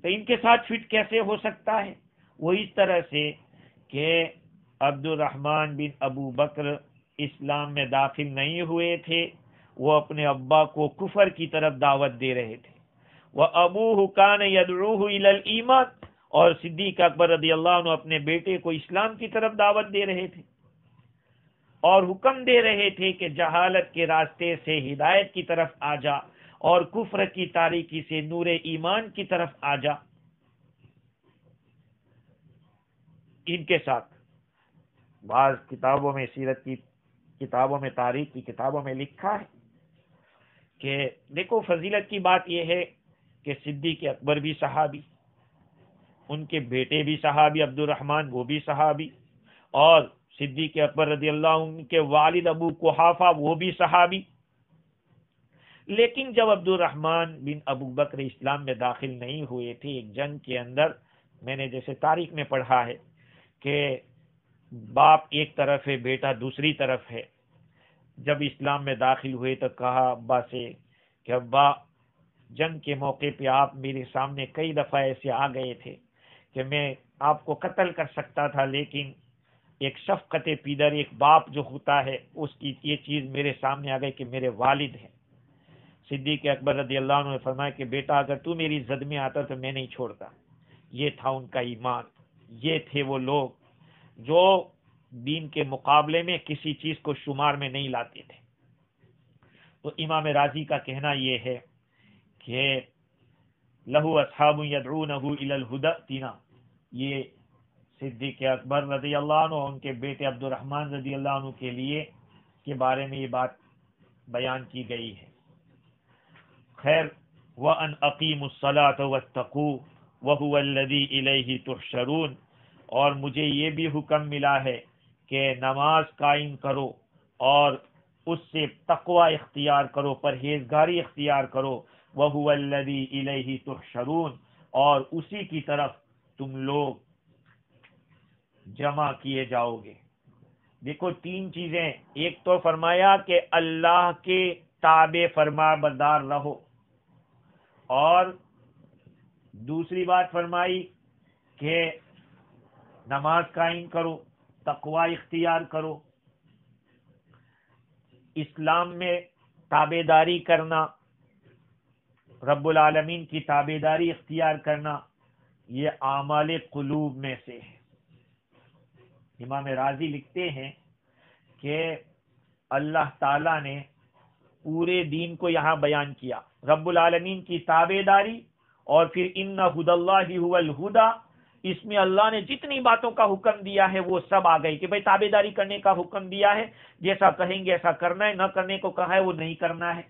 تو ان کے ساتھ فٹ کیسے ہو سکتا ہے؟ وہ اس طرح سے کہ عبد الرحمن بن ابو بکر اسلام میں داخل نہیں ہوئے تھے، وہ اپنے ابا کو کفر کی طرف دعوت دے رہے تھے. وَأَبُوهُ كَانَ يَدْعُوهُ إِلَى الْإِيمَانِ، اور صدیق اکبر رضی اللہ عنہ اپنے بیٹے کو اسلام کی طرف دعوت دے رہے تھے اور حکم دے رہے تھے کہ جہالت کے راستے سے ہدایت کی طرف آ جا اور کفر کی تاریکی سے نور ایمان کی طرف آ جا. ان کے ساتھ بعض کتابوں میں، سیرت کی کتابوں میں، تاریخ کی کتابوں میں لکھا ہے کہ دیکھو فضیلت کی بات یہ ہے کہ صدیق اکبر بھی صحابی، ان کے بیٹے بھی صحابی عبد الرحمن وہ بھی صحابی، اور صدیق اکبر رضی اللہ عنہ کے والد ابو قحافہ وہ بھی صحابی. لیکن جب عبد الرحمن بن ابو بکر اسلام میں داخل نہیں ہوئے تھے، ایک جنگ کے اندر، میں نے جیسے تاریخ میں پڑھا ہے کہ باپ ایک طرف ہے، بیٹا دوسری طرف ہے. جب اسلام میں داخل ہوئے تو کہا ابا سے کہ ابا، جنگ کے موقع پہ آپ میرے سامنے کئی دفعہ ایسے آ گئے تھے کہ میں آپ کو قتل کر سکتا تھا، لیکن ایک شفقت پیدر، ایک باپ جو ہوتا ہے، اس کی یہ چیز میرے سامنے آ گئی کہ میرے والد ہیں. صدیق اکبر رضی اللہ عنہ نے فرمایا کہ بیٹا اگر تو میری زد میں آتا تو میں نہیں چھوڑتا. یہ تھا ان کا ایمان. یہ تھے وہ لوگ جو دین کے مقابلے میں کسی چیز کو شمار میں نہیں لاتے تھے. تو امام راضی کا کہنا یہ ہے کہ لہو اصحاب یدعونہ الی الہدی ائتنا، یہ صدیق اکبر رضی اللہ عنہ اور ان کے بیٹے عبد الرحمن رضی اللہ عنہ کے لیے کے بارے میں یہ بات بیان کی گئی ہے. خیر، وَأَنْ أَقِيمُوا الصَّلَاةَ وَاتَّقُوهُ وَهُوَ الَّذِي إِلَيْهِ تُحْشَرُونَ، اور مجھے یہ بھی حکم ملا ہے کہ نماز قائم کرو اور اس سے تقوی اختیار کرو، پرہیزگاری اختیار کرو. وَهُوَ الَّذِي إِلَيْهِ تُحْشَرُونَ، اور اسی کی طرف تم لوگ جمع کیے جاؤ گے. دیکھو تین چیزیں، ایک تو فرمایا کہ اللہ کے تابع فرما بردار رہو، اور دوسری بات فرمائی کہ نماز قائم کرو، تقوی اختیار کرو. اسلام میں تابع داری کرنا، رب العالمین کی تابع داری اختیار کرنا، یہ اعمال قلوب میں سے ہے. امام راضی لکھتے ہیں کہ اللہ تعالیٰ نے پورے دین کو یہاں بیان کیا، رب العالمین کی تابع داری، اور پھر ان ھدی اللہ ھو الھدی، اس میں اللہ نے جتنی باتوں کا حکم دیا ہے وہ سب آ گئی کہ بھئی تابع داری کرنے کا حکم دیا ہے، جیسا کہیں گے ایسا کرنا ہے، نہ کرنے کو کہا ہے وہ نہیں کرنا ہے،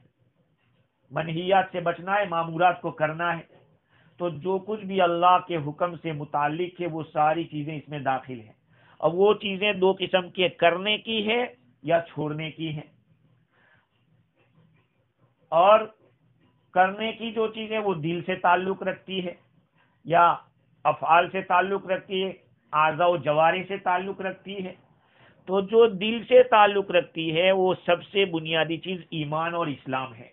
منہیات سے بچنا ہے، مامورات کو کرنا ہے. تو جو کچھ بھی اللہ کے حکم سے متعلق ہے وہ ساری چیزیں اس میں داخل ہیں. اب وہ چیزیں دو قسم کے، کرنے کی ہے یا چھوڑنے کی ہے. اور کرنے کی جو چیزیں وہ دل سے تعلق رکھتی ہے یا افعال سے تعلق رکھتی ہے، اعضاء و جوارح سے تعلق رکھتی ہے. تو جو دل سے تعلق رکھتی ہے وہ سب سے بنیادی چیز ایمان اور اسلام ہے،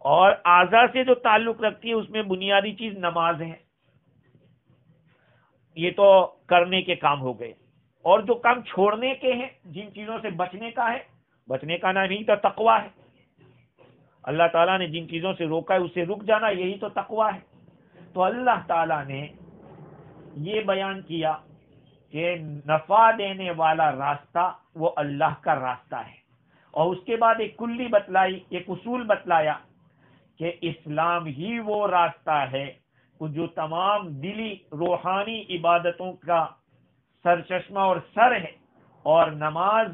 اور اعضاء سے جو تعلق رکھتی ہے اس میں بنیادی چیز نماز ہے۔ یہ تو کرنے کے کام ہو گئے، اور جو کام چھوڑنے کے ہیں، جن چیزوں سے بچنے کا ہے، بچنے کا نام ہی تو تقویٰ ہے۔ اللہ تعالیٰ نے جن چیزوں سے روکا ہے اس سے رک جانا، یہی تو تقویٰ ہے۔ تو اللہ تعالیٰ نے یہ بیان کیا کہ نفع دینے والا راستہ وہ اللہ کا راستہ ہے، اور اس کے بعد ایک کلی بتلائی، ایک اصول بتلایا کہ اسلام ہی وہ راستہ ہے جو تمام دلی روحانی عبادتوں کا سرچشمہ اور سر ہے، اور نماز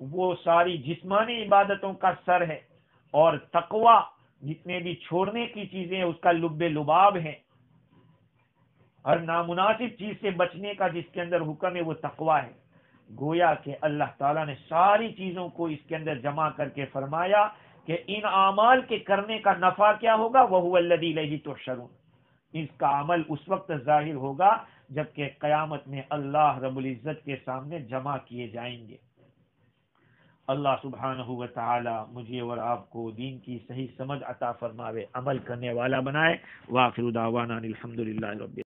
وہ ساری جسمانی عبادتوں کا سر ہے، اور تقویٰ جتنے بھی چھوڑنے کی چیزیں ہیں اس کا لب لباب ہے۔ ہر نامناسب چیز سے بچنے کا جس کے اندر حکم ہے وہ تقویٰ ہے۔ گویا کہ اللہ تعالیٰ نے ساری چیزوں کو اس کے اندر جمع کر کے فرمایا کہ ان اعمال کے کرنے کا نفع کیا ہوگا، وَهُوَ الَّذِي إِلَيْهِ تُحْشَرُونَ۔ اس کا عمل اس وقت ظاہر ہوگا جبکہ قیامت میں اللہ رب العزت کے سامنے جمع کیے جائیں گے۔ اللہ سبحانہ و تعالی مجھے اور آپ کو دین کی صحیح سمجھ عطا فرماوے، عمل کرنے والا بنائے۔ وآخر دعوانا الحمدللہ رب